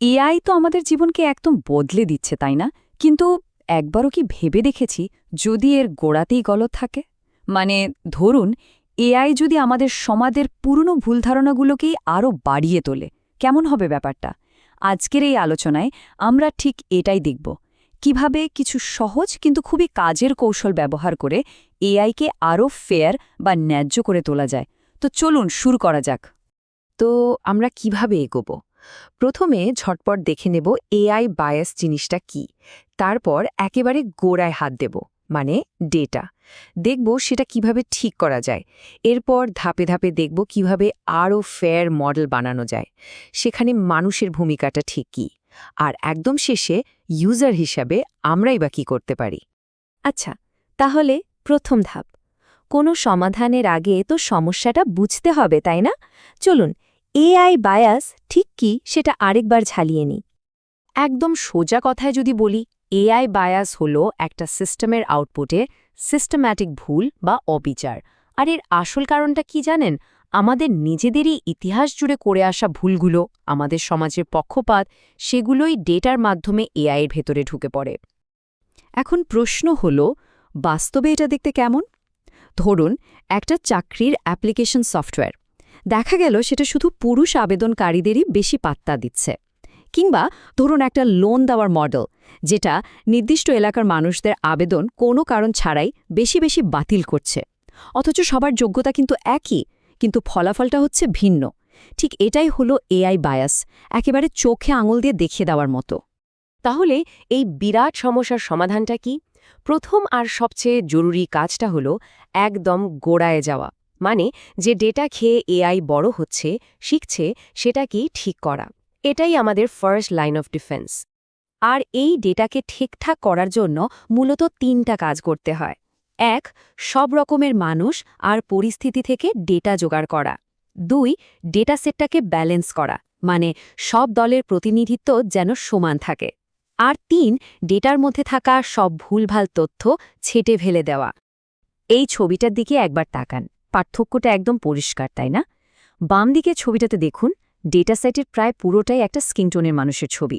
AI তো আমাদের জীবনকে একদম বদলে দিচ্ছে, তাই না? কিন্তু একবারও কি ভেবে দেখেছি যদি এর গোড়াতেই গলদ থাকে? মানে ধরুন, এআই যদি আমাদের সমাজের পুরনো ভুল ধারণাগুলোকেই আরও বাড়িয়ে তোলে, কেমন হবে ব্যাপারটা? আজকের এই আলোচনায় আমরা ঠিক এটাই দেখব। কিভাবে কিছু সহজ কিন্তু খুবই কাজের কৌশল ব্যবহার করে এআইকে আরও ফেয়ার বা ন্যায্য করে তোলা যায়। তো চলুন শুরু করা যাক। তো আমরা কিভাবে এগোবো? প্রথমে ঝটপট দেখে নেব এআই বায়াস জিনিসটা কি। তারপর একেবারে গোড়ায় হাত দেব, মানে ডেটা। দেখব সেটা কিভাবে ঠিক করা যায়। এরপর ধাপে ধাপে দেখব কিভাবে আরও ফেয়ার মডেল বানানো যায়। সেখানে মানুষের ভূমিকাটা ঠিক কী। আর একদম শেষে ইউজার হিসাবে আমরাই বা কী করতে পারি। আচ্ছা, তাহলে প্রথম ধাপ, কোনো সমাধানের আগে তো সমস্যাটা বুঝতে হবে, তাই না? চলুন এআই বায়াস ঠিক কি সেটা আরেকবার ঝালিয়ে নিই। একদম সোজা কথায় যদি বলি, এআই বায়াস হলো একটা সিস্টেমের আউটপুটে সিস্টেম্যাটিক ভুল বা অবিচার। আর এর আসল কারণটা কি জানেন? আমাদের নিজেদেরই ইতিহাস জুড়ে করে আসা ভুলগুলো, আমাদের সমাজের পক্ষপাত, সেগুলোই ডেটার মাধ্যমে এআইয়ের ভেতরে ঢুকে পড়ে। এখন প্রশ্ন হলো, বাস্তবে এটা দেখতে কেমন? ধরুন, একটা চাকরির অ্যাপ্লিকেশন সফটওয়্যার, দেখা গেল সেটা শুধু পুরুষ আবেদনকারীদেরই বেশি পাত্তা দিচ্ছে। কিংবা ধরুন একটা লোন দেওয়ার মডেল, যেটা নির্দিষ্ট এলাকার মানুষদের আবেদন কোনো কারণ ছাড়াই বেশি বেশি বাতিল করছে। অথচ সবার যোগ্যতা কিন্তু একই, কিন্তু ফলাফলটা হচ্ছে ভিন্ন। ঠিক এটাই হলো এআই বায়াস, একেবারে চোখে আঙুল দিয়ে দেখিয়ে দেওয়ার মতো। তাহলে এই বিরাট সমস্যার সমাধানটা কি? প্রথম আর সবচেয়ে জরুরি কাজটা হলো একদম গোড়ায় যাওয়া, মানে যে ডেটা খেয়ে এআই বড় হচ্ছে, শিখছে, সেটাকেই ঠিক করা। এটাই আমাদের ফার্স্ট লাইন অফ ডিফেন্স। আর এই ডেটাকে ঠিকঠাক করার জন্য মূলত ৩টা কাজ করতে হয়। ১. সব রকমের মানুষ আর পরিস্থিতি থেকে ডেটা জোগাড় করা। ২. ডেটা সেটটাকে ব্যালেন্স করা, মানে সব দলের প্রতিনিধিত্ব যেন সমান থাকে। আর ৩. ডেটার মধ্যে থাকা সব ভুলভাল তথ্য ছেঁটে ফেলে দেওয়া। এই ছবিটার দিকে একবার তাকান, পার্থক্যটা একদম পরিষ্কার, তাই না? বাম দিকের ছবিটাতে দেখুন, ডেটা সেটের প্রায় পুরোটাই একটা স্কিনটোনের মানুষের ছবি।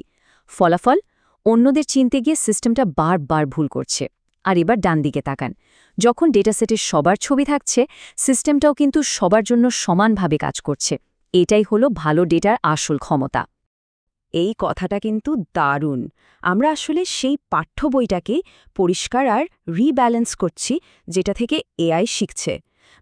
ফলাফল, অন্যদের চিনতে গিয়ে সিস্টেমটা বারবার ভুল করছে। আর এবার ডান দিকে তাকান, যখন ডেটা সেটের সবার ছবি থাকছে, সিস্টেমটাও কিন্তু সবার জন্য সমানভাবে কাজ করছে। এটাই হলো ভালো ডেটার আসল ক্ষমতা। এই কথাটা কিন্তু দারুণ। আমরা আসলে সেই পাঠ্য বইটাকে পরিষ্কার আর রিব্যালেন্স করছি, যেটা থেকে এআই শিখছে।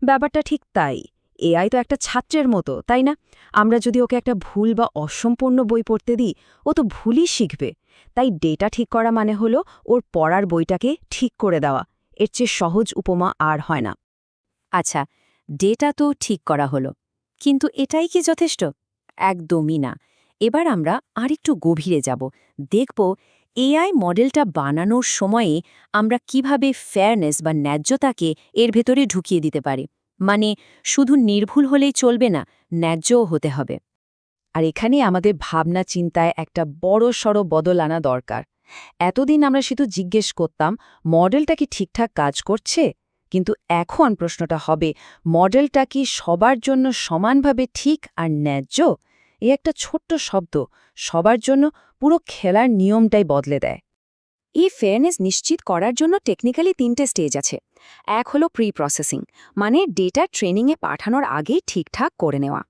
ব্যাপারটা ঠিক তাই। এআই তো একটা ছাত্রের মতো, তাই না? আমরা যদি ওকে একটা ভুল বা অসম্পূর্ণ বই পড়তে দিই, ও তো ভুলই শিখবে। তাই ডেটা ঠিক করা মানে হলো ওর পড়ার বইটাকে ঠিক করে দেওয়া। এর চেয়ে সহজ উপমা আর হয় না। আচ্ছা, ডেটা তো ঠিক করা হলো, কিন্তু এটাই কি যথেষ্ট? একদমই না। এবার আমরা আরেকটু গভীরে যাব, দেখব এআই মডেলটা বানানোর সময়ে আমরা কিভাবে ফেয়ারনেস বা ন্যায্যতাকে এর ভেতরে ঢুকিয়ে দিতে পারি। মানে শুধু নির্ভুল হলেই চলবে না, ন্যায্যও হতে হবে। আর এখানে আমাদের ভাবনা চিন্তায় একটা বড়সড় বদল আনা দরকার। এতদিন আমরা শুধু জিজ্ঞেস করতাম, মডেলটা কি ঠিকঠাক কাজ করছে? কিন্তু এখন প্রশ্নটা হবে, মডেলটা কি সবার জন্য সমানভাবে ঠিক আর ন্যায্য? এই একটা ছোট্ট শব্দ সবার জন্য পুরো খেলার নিয়মটাই বদলে দেয়। এই ফেয়ারনেস নিশ্চিত করার জন্য টেকনিক্যালি 3টে স্টেজ আছে। এক হলো প্রি প্রসেসিং, মানে ডেটা ট্রেনিংয়ে পাঠানোর আগেই ঠিকঠাক করে নেওয়া।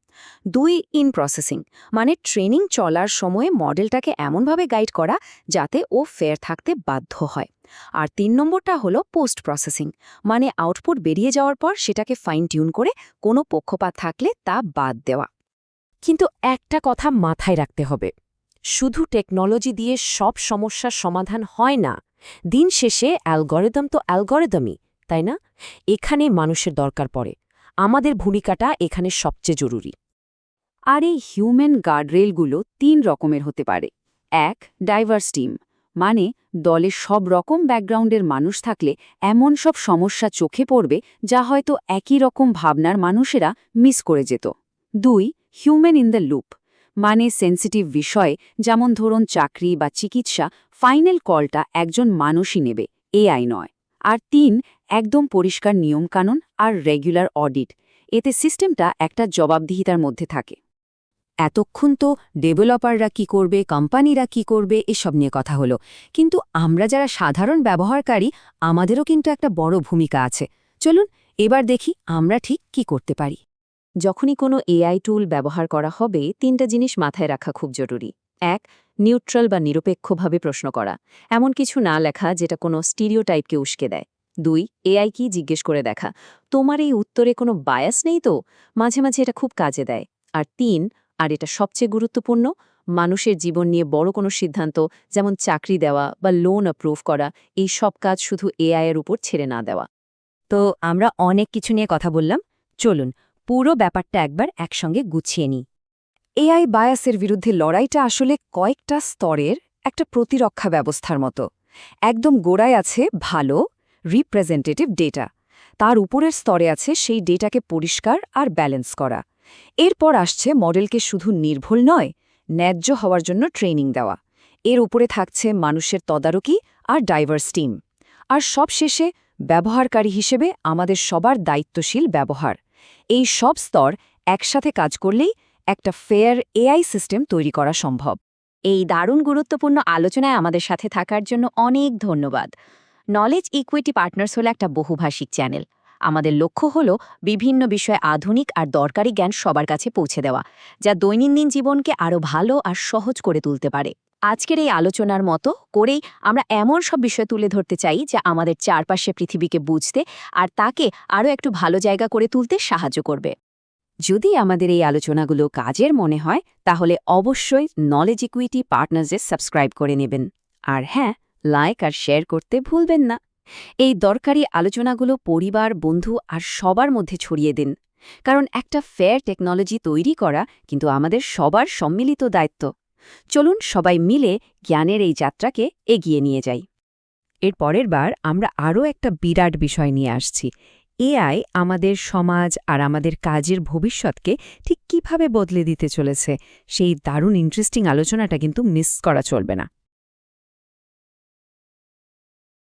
2. ইন প্রসেসিং, মানে ট্রেনিং চলার সময়ে মডেলটাকে এমনভাবে গাইড করা যাতে ও ফেয়ার থাকতে বাধ্য হয়। আর 3 নম্বরটা হলো পোস্ট প্রসেসিং, মানে আউটপুট বেরিয়ে যাওয়ার পর সেটাকে ফাইন টিউন করে কোনো পক্ষপাত থাকলে তা বাদ দেওয়া। কিন্তু একটা কথা মাথায় রাখতে হবে, শুধু টেকনোলজি দিয়ে সব সমস্যার সমাধান হয় না। দিন শেষে অ্যালগরিদম তো অ্যালগরিদমই, তাই না? এখানে মানুষের দরকার পড়ে। আমাদের ভূমিকাটা এখানে সবচেয়ে জরুরি। আর এই হিউম্যান গার্ডরেলগুলো 3 রকমের হতে পারে। 1. ডাইভার্স টিম, মানে দলে সব রকম ব্যাকগ্রাউন্ডের মানুষ থাকলে এমন সব সমস্যা চোখে পড়বে যা হয়তো একই রকম ভাবনার মানুষেরা মিস করে যেত। 2. হিউম্যান ইন দ্য লুপ, মানে সেন্সিটিভ বিষয় যেমন ধরুন চাকরি বা চিকিৎসা, ফাইনাল কলটা একজন মানুষই নেবে, এআই নয়। আর 3. একদম পরিষ্কার নিয়মকানুন আর রেগুলার অডিট, এতে সিস্টেমটা একটা জবাবদিহিতার মধ্যে থাকে। এতক্ষণ তো ডেভেলপাররা কি করবে, কোম্পানিরা কি করবে এসব নিয়ে কথা হলো, কিন্তু আমরা যারা সাধারণ ব্যবহারকারী আমাদেরও কিন্তু একটা বড় ভূমিকা আছে। চলুন এবার দেখি আমরা ঠিক কি করতে পারি। যখনই কোনো এআই টুল ব্যবহার করা হবে 3টা জিনিস মাথায় রাখা খুব জরুরি। 1. নিউট্রাল বা নিরপেক্ষভাবে প্রশ্ন করা, এমন কিছু না লেখা যেটা কোনো স্টিরিওটাইপকে উস্কে দেয়। 2. এআই কি জিজ্ঞেস করে দেখা, তোমার এই উত্তরে কোনো বায়াস নেই তো? মাঝে মাঝে এটা খুব কাজে দেয়। আর 3, আর এটা সবচেয়ে গুরুত্বপূর্ণ, মানুষের জীবন নিয়ে বড় কোনো সিদ্ধান্ত, যেমন চাকরি দেওয়া বা লোন অ্যাপ্রুভ করা, এই সব কাজ শুধু এআই এর উপর ছেড়ে না দেওয়া। তো আমরা অনেক কিছু নিয়ে কথা বললাম, চলুন পুরো ব্যাপারটা একবার একসঙ্গে গুছিয়ে নিই। এআই বায়াসের বিরুদ্ধে লড়াইটা আসলে কয়েকটা স্তরের একটা প্রতিরক্ষা ব্যবস্থার মতো। একদম গোড়ায় আছে ভালো রিপ্রেজেন্টেটিভ ডেটা, তার উপরের স্তরে আছে সেই ডেটাকে পরিষ্কার আর ব্যালেন্স করা। এরপর আসছে মডেলকে শুধু নির্ভুল নয়, ন্যায্য হওয়ার জন্য ট্রেনিং দেওয়া। এর উপরে থাকছে মানুষের তদারকি আর ডাইভার্স টিম। আর সবশেষে ব্যবহারকারী হিসেবে আমাদের সবার দায়িত্বশীল ব্যবহার। এই সব স্তর একসাথে কাজ করলেই একটা ফেয়ার এআই সিস্টেম তৈরি করা সম্ভব। এই দারুণ গুরুত্বপূর্ণ আলোচনায় আমাদের সাথে থাকার জন্য অনেক ধন্যবাদ। নলেজ ইকুইটি পার্টনার্স হলো একটা বহুভাষিক চ্যানেল। আমাদের লক্ষ্য হলো বিভিন্ন বিষয়ে আধুনিক আর দরকারি জ্ঞান সবার কাছে পৌঁছে দেওয়া, যা দৈনন্দিন জীবনকে আরও ভালো আর সহজ করে তুলতে পারে। আজকের এই আলোচনার মতো করেই আমরা এমন সব বিষয় তুলে ধরতে চাই যা আমাদের চারপাশে পৃথিবীকে বুঝতে আর তাকে আরও একটু ভালো জায়গা করে তুলতে সাহায্য করবে। যদি আমাদের এই আলোচনাগুলো কাজের মনে হয় তাহলে অবশ্যই নলেজ ইকুইটি পার্টনার্সে সাবস্ক্রাইব করে নেবেন। আর হ্যাঁ, লাইক আর শেয়ার করতে ভুলবেন না। এই দরকারি আলোচনাগুলো পরিবার, বন্ধু আর সবার মধ্যে ছড়িয়ে দিন, কারণ একটা ফেয়ার টেকনোলজি তৈরি করা কিন্তু আমাদের সবার সম্মিলিত দায়িত্ব। চলুন সবাই মিলে জ্ঞানের এই যাত্রাকে এগিয়ে নিয়ে যাই। এর পরের বার আমরা আরও একটা বিরাট বিষয় নিয়ে আসছি। এআই আমাদের সমাজ আর আমাদের কাজের ভবিষ্যৎকে ঠিক কিভাবে বদলে দিতে চলেছে, সেই দারুণ ইন্টারেস্টিং আলোচনাটা কিন্তু মিস করা চলবে না।